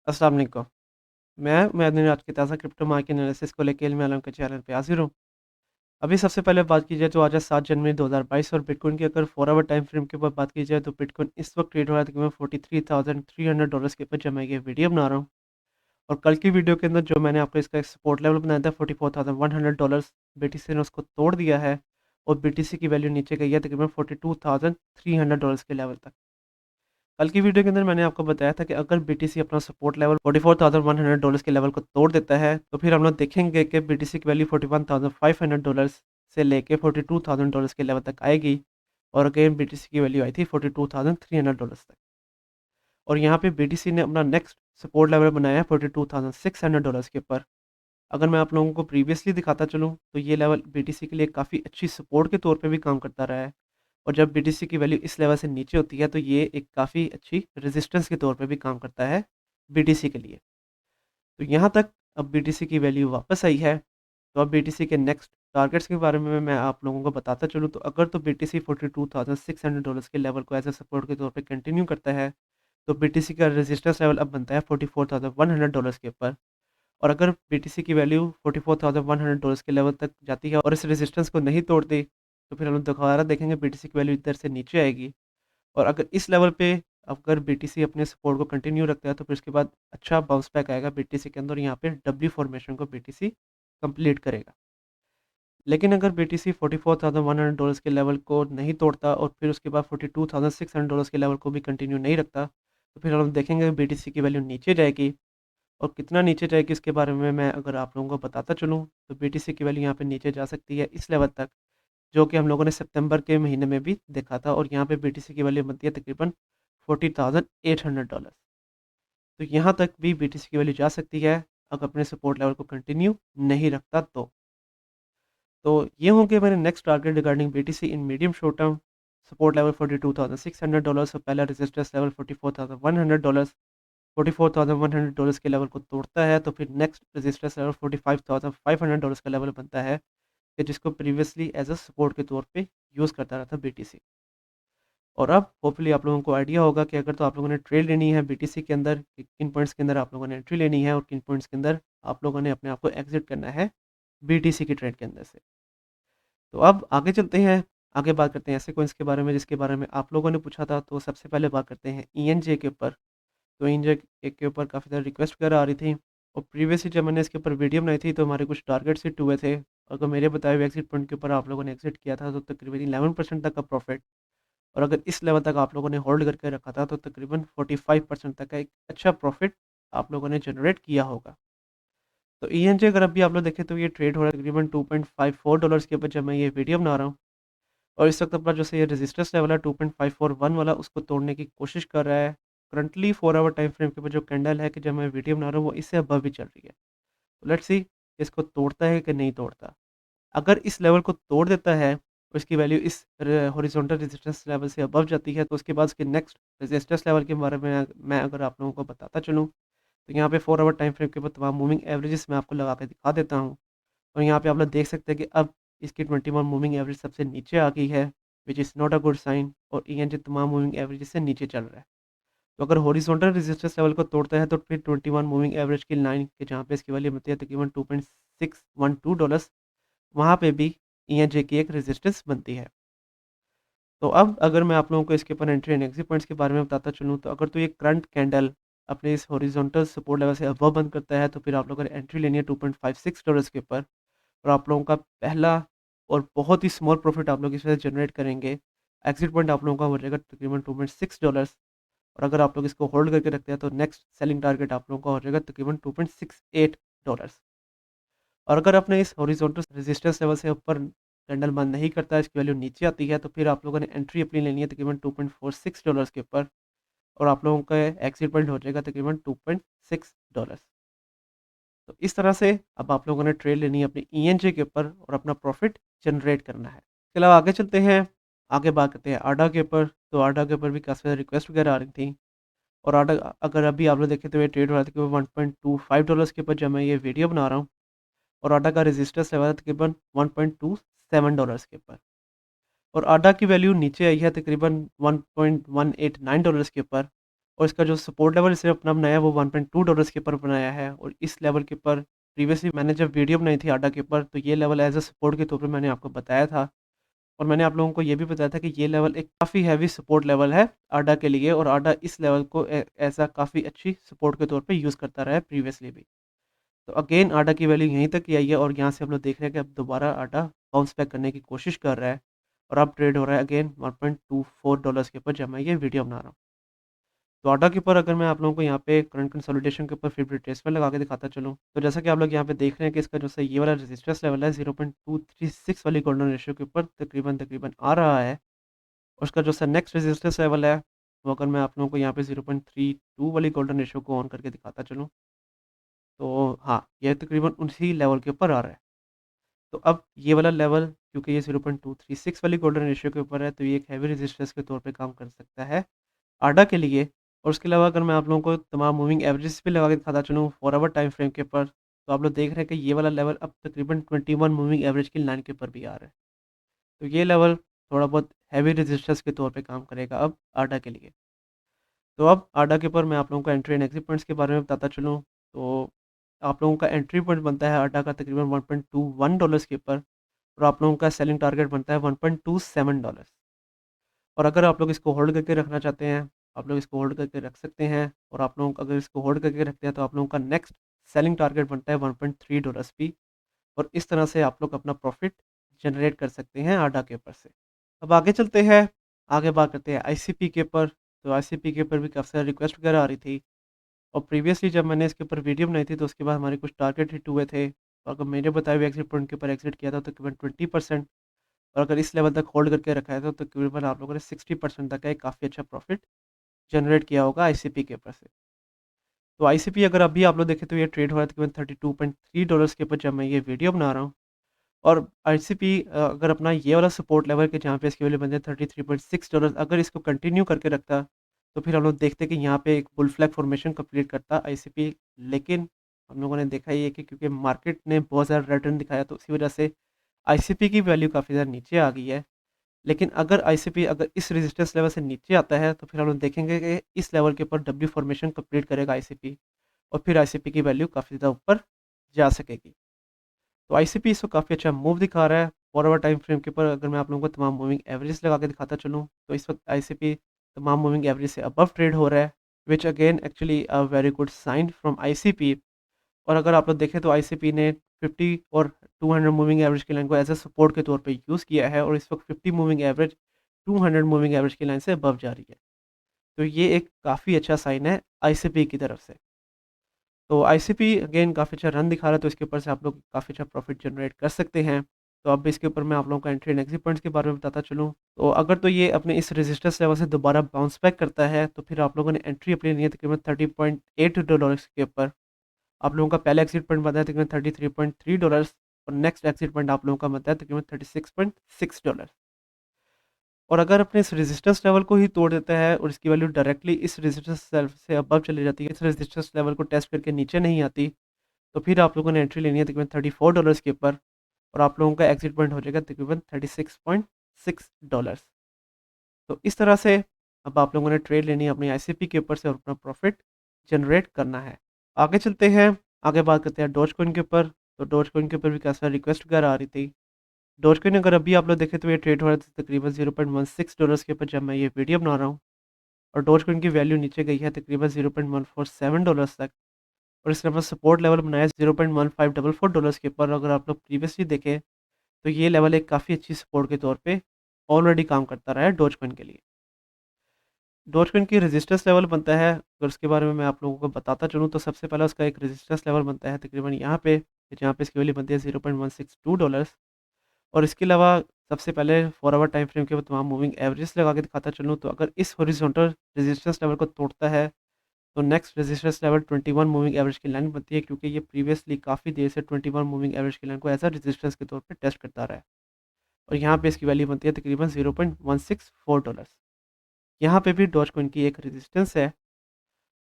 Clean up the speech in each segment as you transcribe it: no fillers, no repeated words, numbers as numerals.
अस्सलाम वालेकुम। मैं आज की ताज़ा क्रिप्टो मार्केट एनालिसिस को लेके मैं आलम के चैनल पे हाज़िर हूँ। अभी सबसे पहले बात की जाए तो आज है 7 जनवरी 2022 और बिटकॉइन की अगर 4 आवर टाइम फ्रेम के ऊपर बात की जाए तो बिटकॉइन इस वक्त ट्रेड हो रहा है तकरीबन $43,300 के ऊपर जब मैं ये वीडियो बना रहा हूँ। और कल की वीडियो के अंदर जो मैंने आपको इसका एक सपोर्ट लेवल बनाया था $44,100, बीटीसी ने उसको तोड़ दिया है और बीटीसी की वैल्यू नीचे गई है तकरीबन $42,300 के लेवल तक। कल की वीडियो के अंदर मैंने आपको बताया था कि अगर बीटीसी अपना सपोर्ट लेवल $44,100 के लेवल को तोड़ देता है तो फिर हम लोग देखेंगे कि बीटीसी की वैल्यू $41,500 से लेके $42,000 के लेवल तक आएगी। और अगेन बीटीसी की वैल्यू आई थी $42,300 तक। और यहाँ पे बीटीसी ने अपना नेक्स्ट सपोर्ट लेवल बनाया है $42,600 के ऊपर। अगर मैं आप लोगों को प्रीवियसली दिखाता चलूँ तो ये लेवल बीटीसी के लिए काफ़ी अच्छी सपोर्ट के तौर पे भी काम करता रहा है। और जब बीटीसी की वैल्यू इस लेवल से नीचे होती है तो ये एक काफ़ी अच्छी रेजिस्टेंस के तौर पे भी काम करता है बीटीसी के लिए। तो यहाँ तक अब बीटीसी की वैल्यू वापस आई है। तो अब बीटीसी के नेक्स्ट टारगेट्स के बारे में मैं आप लोगों को बताता चलूँ तो अगर तो बीटीसी $42,600 के लेवल को एज ए सपोर्ट के तौर पे कंटिन्यू करता है तो बीटीसी का रेजिस्टेंस लेवल अब बनता है $44,100 के ऊपर। और अगर बीटीसी की वैल्यू $44,100 के लेवल तक जाती है और इस रेजिस्टेंस को नहीं तोड़ती तो फिर हम लोग दोबारा देखेंगे बीटीसी की वैल्यू इधर से नीचे आएगी। और अगर इस लेवल पे अगर बीटीसी अपने सपोर्ट को कंटिन्यू रखता है तो फिर उसके बाद अच्छा बाउंस बैक आएगा बीटीसी के अंदर, यहाँ पे डब्ल्यू फॉर्मेशन को बीटीसी कंप्लीट करेगा। लेकिन अगर बीटीसी $44,100 के लेवल को नहीं तोड़ता और फिर उसके बाद $42,600 के लेवल को भी कंटिन्यू नहीं रखता तो फिर हम देखेंगे बीटीसी की वैल्यू नीचे जाएगी। और कितना नीचे जाएगी इसके बारे में मैं अगर आप लोगों को बताता चलूँ तो बीटीसी की वैल्यू यहाँ पे नीचे जा सकती है इस लेवल तक, जो कि हम लोगों ने सितंबर के महीने में भी देखा था। और यहाँ पे बीटीसी की वैल्यू बनती है तकरीबन $40,800। तो यहाँ तक भी बीटीसी की वैल्यू जा सकती है अगर अपने सपोर्ट लेवल को कंटिन्यू नहीं रखता तो ये होंगे मेरे next target regarding BTC in medium short term. Support level $42,600 और पहला रेजिस्टेंस लेवल $44,100। $44,100 के लेवल को तोड़ता है तो फिर नेक्स्ट रेजिस्टेंस लेवल $45,500 का लेवल बनता है कि जिसको प्रीवियसली एज अ सपोर्ट के तौर पे यूज़ करता रहा था बीटीसी। और अब होपफुली आप लोगों को आइडिया होगा कि अगर तो आप लोगों ने ट्रेड लेनी है बीटीसी के अंदर कि किन पॉइंट्स के अंदर आप लोगों ने एंट्री लेनी है और किन पॉइंट्स के अंदर आप लोगों ने अपने आप को एग्जिट करना है बीटीसी की ट्रेड के अंदर से। तो अब आगे चलते हैं, आगे बात करते हैं ऐसे कॉइन्स के बारे में जिसके बारे में आप लोगों ने पूछा था। तो सबसे पहले बात करते हैं ईएनजे के ऊपर। तो ईएनजे के ऊपर काफ़ी सारी रिक्वेस्ट वगैरह आ रही थी और प्रीवियसली जब मैंने इसके ऊपर वीडियो बनाई थी तो हमारे कुछ टारगेट्स हिट हुए थे। अगर मेरे बताए हुए एग्जिट पॉइंट के ऊपर आप लोगों ने एग्जिट किया था तो तकरीबन 11% तक का प्रॉफिट। और अगर इस लेवल तक आप लोगों ने होल्ड करके रखा था तो तकरीबन 45% तक का एक अच्छा प्रॉफिट आप लोगों ने जनरेट किया होगा। तो ईएनजे अगर अभी आप लोग देखें तो ये ट्रेड हो रहा है तकरीबन $2.54 के ऊपर जब मैं ये वीडियो बना रहा हूँ। और इस वक्त अपना जो से ये रेजिस्टेंस लेवल है 2.541 वाला उसको तोड़ने की कोशिश कर रहा है। करंटली 4 आवर टाइम फ्रेम के ऊपर जो कैंडल है कि जब मैं वीडियो बना रहा हूँ वो इससे अबव भी चल रही है। तो लेट्स सी इसको तोड़ता है कि नहीं तोड़ता। अगर इस लेवल को तोड़ देता है और इसकी वैल्यू इस हॉरिजॉन्टल रेजिस्टेंस लेवल से अबव जाती है तो उसके बाद उसके नेक्स्ट रेजिस्टेंस लेवल के बारे में मैं अगर आप लोगों को बताता चलूँ तो यहाँ पे 4 आवर टाइम फ्रेम के ऊपर तमाम मूविंग एवरेजेस मैं आपको लगा के दिखा देता हूँ। और यहाँ पे आप लोग देख सकते हैं कि अब इसकी 21 मूविंग एवरेज सबसे नीचे आ गई है, which is not a good sign. और ईएनजी तमाम मूविंग एवरेज से नीचे चल रहा है। तो अगर हॉरिजॉन्टल रेजिस्टेंस लेवल को तोड़ता है तो फिर 21 मूविंग एवरेज की लाइन के जहाँ पे इसकी वैल्यू बनती है तकरीबन $2.612, वहाँ पे भी ईएनजी की एक रेजिस्टेंस बनती है। तो अब अगर मैं आप लोगों को इसके ऊपर एंट्री एंड एग्जिट पॉइंट्स के बारे में बताता चलूँ तो अगर तो ये करंट कैंडल अपने इस हॉरिजॉन्टल सपोर्ट लेवल से अबव बंद करता है तो फिर आप लोगों ने एंट्री लेनी है $2.56 के ऊपर। और आप लोगों का पहला और बहुत ही स्मॉल प्रॉफिट आप लोग इस वजह से जनरेट करेंगे। एग्जिट पॉइंट आप लोगों का हो जाएगा तकरीबन $2.6। और अगर आप लोग इसको होल्ड करके रखते हैं तो नेक्स्ट सेलिंग टारगेट आप लोगों का हो जाएगा तकरीबन $2.68। और अगर आपने इस हॉरिजॉन्टल रेजिस्टेंस लेवल से ऊपर कैंडल बंद नहीं करता, इसकी वैल्यू नीचे आती है तो फिर आप लोगों ने एंट्री अपनी लेनी है तकरीबन $2.46 के ऊपर। और आप लोगों का एग्जिट पॉइंट हो जाएगा तकरीबन $2.6। तो इस तरह से अब आप लोगों ने ट्रेड लेनी है अपनी ईएनजे के ऊपर और अपना प्रॉफिट जनरेट करना है। इसके अलावा आगे चलते हैं, आगे बात करते हैं आडा के ऊपर। तो आडा के ऊपर भी काफ़ी सारी रिक्वेस्ट वगैरह आ रही थी। और आडा अगर अभी आप लोग देखें तो ये ट्रेड हो रहा था तकरीबन $1.25 के ऊपर जब मैं ये वीडियो बना रहा हूँ। और आडा का रेजिस्टेंस लेवल है तकरीबन $1.27 के ऊपर। और आडा की वैल्यू नीचे आई है तकरीबन $1.189 के ऊपर। और इसका जो सपोर्ट लेवल इसे अपना बनाया है वो $1.2 के ऊपर बनाया है, और इस लेवल के ऊपर प्रीवियसली मैंने जब वीडियो बनाई थी आडा के ऊपर, तो ये लेवल एज़ अ सपोर्ट के तौर पे मैंने आपको बताया था। और मैंने आप लोगों को ये भी बताया था कि ये लेवल एक काफ़ी हैवी सपोर्ट लेवल है आडा के लिए, और आडा इस लेवल को एज़ अ काफ़ी अच्छी सपोर्ट के तौर पे यूज़ करता रहा है प्रीवियसली भी। तो अगेन आडा की वैल्यू यहीं तक ही आई है, और यहाँ से हम लोग देख रहे हैं कि अब दोबारा आडा बाउंस बैक करने की कोशिश कर रहा है, और अब ट्रेड हो रहा है अगेन $1.24 के ऊपर जब मैं ये वीडियो बना रहा हूँ। तो आडा के ऊपर अगर मैं आप लोगों को यहाँ पे करंट कंसोलिडेशन के ऊपर फिर रिट्रेसमेंट लगा के दिखाता चलूँ, तो जैसा कि आप लोग यहाँ पे देख रहे हैं कि इसका जो ये वाला रेजिस्टेंस लेवल है 0.236 वाली गोल्डन रेशियो के ऊपर तकरीबन तकरीबन आ रहा है। और उसका नेक्स्ट रेजिस्टेंस लेवल है, वो अगर मैं आप लोगों को यहाँ पे 0.32 वाली गोल्डन रेशियो को ऑन करके दिखाता चलूँ, तो हाँ, ये तकरीबन उसी लेवल के ऊपर आ रहा है। तो अब ये वाला लेवल क्योंकि ये 0.236 वाली गोल्डन रेशियो के ऊपर है, तो ये एक हैवी रेजिस्टेंस के तौर पे काम कर सकता है आडा के लिए। और उसके अलावा अगर मैं आप लोगों को तमाम मूविंग एवरेजेस भी लगा के दिखाता चलूँ फॉर आवर टाइम फ्रेम के ऊपर, तो आप लोग देख रहे हैं कि ये वाला लेवल अब तकरीबन 21 मूविंग एवरेज की लाइन के ऊपर भी आ रहा है। तो ये लेवल थोड़ा बहुत हैवी रेजिस्टेंस के तौर पे काम करेगा अब आडा के लिए। तो अब आडा के ऊपर मैं आप लोगों को एंट्री एंड एग्जिट पॉइंट्स के बारे में बताता चलूँ, तो आप लोगों का एंट्री पॉइंट बनता है आडा का तकरीबन $1.21 के ऊपर, और आप लोगों का सेलिंग टारगेट बनता है $1.27। और अगर आप लोग इसको होल्ड करके रखना चाहते हैं, आप लोग इसको होल्ड करके रख सकते हैं, और आप लोगों को अगर इसको होल्ड करके रखते हैं तो आप लोगों का नेक्स्ट सेलिंग टारगेट बनता है $1.3 भी, और इस तरह से आप लोग अपना प्रॉफिट जनरेट कर सकते हैं आडा के ऊपर से। अब आगे चलते हैं, आगे बात करते हैं आईसीपी के ऊपर। तो आईसीपी के ऊपर भी काफ़ी सारी रिक्वेस्ट वगैरह आ रही थी, और प्रीवियसली जब मैंने इसके ऊपर वीडियो बनाई थी तो उसके बाद हमारे कुछ टारगेट हिट हुए थे, और अगर मैंने बताए हुए एग्जिट पॉइंट के ऊपर एग्जिट किया था तो तकरीबन 20%, और अगर इस लेवल तक होल्ड करके रखा है तो तकरीबन आप लोगों ने 60% तक का एक काफ़ी अच्छा प्रॉफिट जनरेट किया होगा आईसीपी के ऊपर से। तो आईसीपी अगर अभी आप लोग देखें तो ये ट्रेड हो रहा है तकरीबन $32.3 के ऊपर जब मैं ये वीडियो बना रहा हूँ। और आईसीपी अगर अपना ये वाला सपोर्ट लेवल के जहाँ पे इसकी वैल्यू बनती है $33.6, अगर इसको कंटिन्यू करके रखता, तो फिर हम लोग देखते कि यहाँ पे एक बुल फ्लैग फॉर्मेशन कंप्लीट करता आईसीपी। लेकिन हम लोगों ने देखा ये कि क्योंकि मार्केट ने बहुत ज़्यादा रिटर्न दिखाया, तो उसी वजह से आईसीपी की वैल्यू काफ़ी ज़्यादा नीचे आ गई है। लेकिन अगर आईसीपी अगर इस रेजिस्टेंस लेवल से नीचे आता है, तो फिर हम लोग देखेंगे कि इस लेवल के ऊपर डब्ल्यू फॉर्मेशन कंप्लीट करेगा आईसीपी, और फिर आईसीपी की वैल्यू काफ़ी ज़्यादा ऊपर जा सकेगी। तो आईसीपी इसको काफ़ी अच्छा मूव दिखा रहा है फॉरवर्ड टाइम फ्रेम के ऊपर। अगर मैं आप लोगों को तमाम मूविंग एवरेज लगा के दिखाता चलूँ, तो इस वक्त आईसीपी तमाम मूविंग एवरेज से अबव ट्रेड हो रहा है, which again actually a very good sign from ICP. और अगर आप लोग देखें तो आईसीपी ने 50 और 200 मूविंग एवरेज की लाइन को एज ए सपोर्ट के तौर पे यूज़ किया है, और इस वक्त 50 मूविंग एवरेज 200 मूविंग एवरेज की लाइन से अबव जा रही है। तो ये एक काफ़ी अच्छा साइन है आईसीपी की तरफ से। तो आईसीपी अगेन काफ़ी अच्छा रन दिखा रहा है, तो इसके ऊपर से आप लोग काफ़ी अच्छा प्रॉफिट जनरेट कर सकते हैं। तो अब इसके ऊपर मैं आप लोगों को एंट्री एंड एग्जिट पॉइंट्स के बारे में बताता चलूँ, तो अगर तो ये अपने इस रेजिस्टेंस लेवल से दोबारा बाउंस बैक करता है, तो फिर आप लोगों ने एंट्री अपनी ली है तकरीबन $30.8 के ऊपर। आप लोगों का पहला एग्जिट पॉइंट बनता है तकरीबन $33.3, और नेक्स्ट एग्जिट पॉइंट आप लोगों का बनता है तकरीबन $36.6। और अगर अपने इस रेजिस्टेंस लेवल को ही तोड़ देता है, और इसकी वैल्यू डायरेक्टली इस रेजिस्टेंस लेवल से अबव चली जाती है, इस रेजिस्टेंस लेवल को टेस्ट करके नीचे नहीं आती, तो फिर आप लोगों ने एंट्री लेनी है तकरीबन $34 के ऊपर, और आप लोगों का एग्जिट पॉइंट हो जाएगा तकरीबन $36.6। तो इस तरह से अब आप लोगों ने ट्रेड लेनी है अपनी आईसीपी के ऊपर से, और अपना प्रॉफिट जनरेट करना है। आगे चलते हैं, आगे बात करते हैं डॉज कॉइन के ऊपर। तो डॉज कॉइन के ऊपर भी काफ़ी सारी रिक्वेस्ट वगैरह आ रही थी। डॉज कॉइन अगर अभी आप लोग देखें तो ये ट्रेड हो रहा था तकरीबन $0.16 के ऊपर जब मैं ये वीडियो बना रहा हूँ, और डॉज कॉइन की वैल्यू नीचे गई है तकरीबन $0.147 तक, और इसने अपना सपोर्ट लेवल बनाया है $0.1544 के ऊपर। अगर आप लोग प्रीवियसली देखें तो ये लेवल एक काफ़ी अच्छी सपोर्ट के तौर पे ऑलरेडी काम करता रहा है डॉज कॉइन के लिए। डॉज कॉइन की रेजिस्टेंस लेवल बनता है, अगर उसके बारे में मैं आप लोगों को बताता चलूँ, तो सबसे पहला उसका एक रेजिस्टेंस लेवल बनता है तकरीबन यहाँ पे, जहाँ पे इसकी वैल्यू बनती है $0.162। और इसके अलावा सबसे पहले 4 आवर टाइम फ्रेम के ऊपर तमाम मूविंग एवरेज लगा के दिखाता चलूँ, तो अगर इस हॉरिजॉन्टल रेजिस्टेंस लेवल को तोड़ता है, तो next resistance level 21 moving average की लाइन बनती है, क्योंकि ये प्रीवियसली काफ़ी देर से 21 मूविंग एवरेज की लाइन को एज अ रेजिस्टेंस के तौर पे टेस्ट करता रहा है, और यहाँ पे इसकी वैल्यू बनती है तकरीबन $0.164। यहाँ पे भी डॉज कॉइन की एक रेजिस्टेंस है।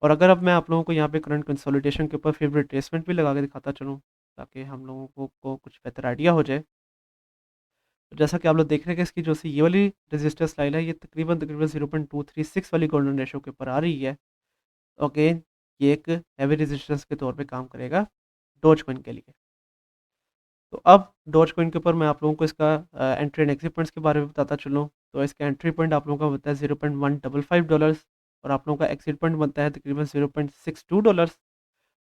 और अगर अब मैं आप लोगों को यहाँ पे करंट कंसोलिडेशन के ऊपर फिर रिट्रेसमेंट भी लगा के दिखाता चलूँ, ताकि हम लोगों को कुछ बेहतर आइडिया हो जाए। तो जैसा कि आप लोग देख रहे हैं कि इसकी ये वाली रेजिस्टेंस लाइन है, ये तकरीबन तकरीबन 0.236 वाली गोल्डन रेशो के ऊपर आ रही है। अगेन ये एक हैवी रेजिस्टेंस के तौर पे काम करेगा डोज कॉइन के लिए। तो अब डोज कॉइन के ऊपर मैं आप लोगों को इसका एंट्री एंड एग्जिट पॉइंट्स के बारे में बताता चलूँ। तो इसका एंट्री पॉइंट आप लोगों का बनता है $0.155 और आप लोगों का एग्जिट पॉइंट बनता है तकरीबन $0.62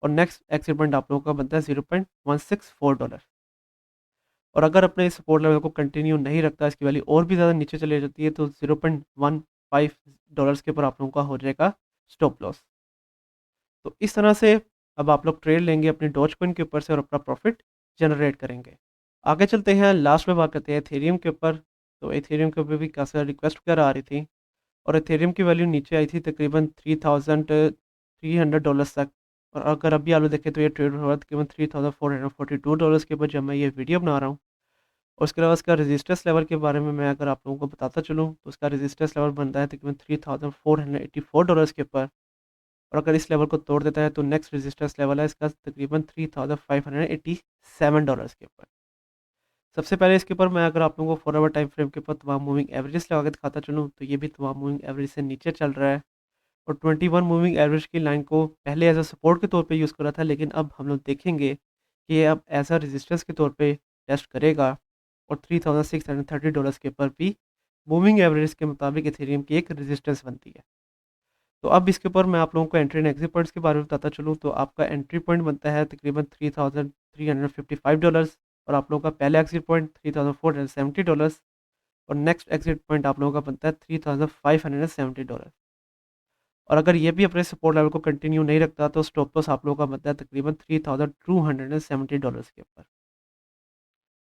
और नेक्स्ट एग्जिट पॉइंट आप लोगों का बनता है $0.164। और अगर अपने इस सपोर्ट लेवल को कंटिन्यू नहीं रखता, इसकी वैल्यू और भी ज़्यादा नीचे चली जाती है, तो $0.15 के ऊपर आप लोगों का हो जाएगा स्टॉप लॉस। तो इस तरह से अब आप लोग ट्रेड लेंगे अपने डॉज कॉइन के ऊपर से और अपना प्रॉफिट जनरेट करेंगे। आगे चलते हैं, लास्ट में बात करते हैं एथेरियम के ऊपर। तो एथेरियम के ऊपर भी काफ़ी सारी रिक्वेस्ट वगैरह आ रही थी और एथेरियम की वैल्यू नीचे आई थी तकरीबन $3,300 तक। और अगर अभी आप लोग देखें तो ये ट्रेड हो रहा है तकरीबन $3,442 के ऊपर जब मैं ये वीडियो बना रहा हूँ। और उसके अलावा इसका रेजिस्टेंस लेवल के बारे में मैं अगर आप लोगों को बताता चलूँ, तो उसका रेजिस्टेंस लेवल बनता है तकरीबन $3,484 के ऊपर। और अगर इस लेवल को तोड़ देता है तो नेक्स्ट रेजिस्टेंस लेवल है इसका तकरीबन $3,587 के ऊपर। सबसे पहले इसके ऊपर मैं अगर आप लोगों को 4 आवर टाइम फ्रेम के ऊपर तमाम मूविंग एवरेजेस लगा के दिखाता चलूँ, तो ये भी तमाम मूविंग एवरेज से नीचे चल रहा है। और 21 मूविंग एवरेज की लाइन को पहले एज अ सपोर्ट के तौर पे यूज़ कर रहा था, लेकिन अब हम लोग देखेंगे कि ये अब एज अ रेजिस्टेंस के तौर पे टेस्ट करेगा और $3,630 के ऊपर भी मूविंग एवरेज के मुताबिक इथेरियम की एक रेजिस्टेंस बनती है। तो अब इसके ऊपर मैं आप लोगों को एंट्री एंड एग्जिट पॉइंट्स के बारे में बताता चलूँ, तो आपका एंट्री पॉइंट बनता है तकरीबन $3,355 और आप लोगों का पहला एग्जिट पॉइंट $3,470 और नेक्स्ट एग्जिट पॉइंट आप लोगों का बनता है $3,570। और अगर ये भी अपने सपोर्ट लेवल को कंटिन्यू नहीं रखता तो स्टॉप लॉस आप लोगों का बनता है तकरीबन $3,270 के ऊपर।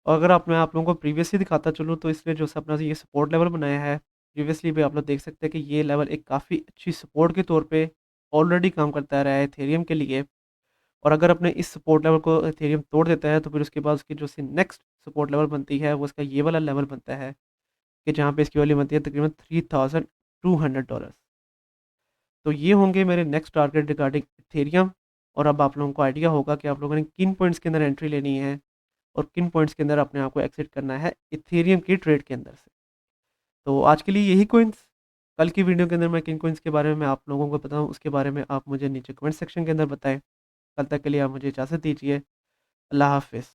और अगर मैं आप लोगों को प्रीवियसली दिखाता चलूँ, तो इसने जो अपना ये सपोर्ट लेवल बनाया है, प्रीवियसली भी आप लोग देख सकते हैं कि ये लेवल एक काफ़ी अच्छी सपोर्ट के तौर पे ऑलरेडी काम करता रहा है एथेरियम के लिए। और अगर अपने इस सपोर्ट लेवल को एथेरियम तोड़ देता है, तो फिर उसके बाद उसकी जो सी नेक्स्ट सपोर्ट लेवल बनती है, वो इसका ये वाला लेवल बनता है कि जहाँ पे इसकी वैल्यू बनती है तकरीबन $3,200। तो ये होंगे मेरे नेक्स्ट टारगेट रिगार्डिंग इथेरियम। और अब आप लोगों को आइडिया होगा कि आप लोगों ने किन पॉइंट्स के अंदर एंट्री लेनी है और किन पॉइंट्स के अंदर अपने आप को एक्सिट करना है इथेरियम की ट्रेड के अंदर से। तो आज के लिए यही कॉइन्स। कल की वीडियो के अंदर मैं किन कॉइन्स के बारे में मैं आप लोगों को बताऊं, उसके बारे में आप मुझे नीचे कमेंट सेक्शन के अंदर बताएं। कल तक के लिए आप मुझे इजाज़त दीजिए। अल्लाह हाफ़िज़।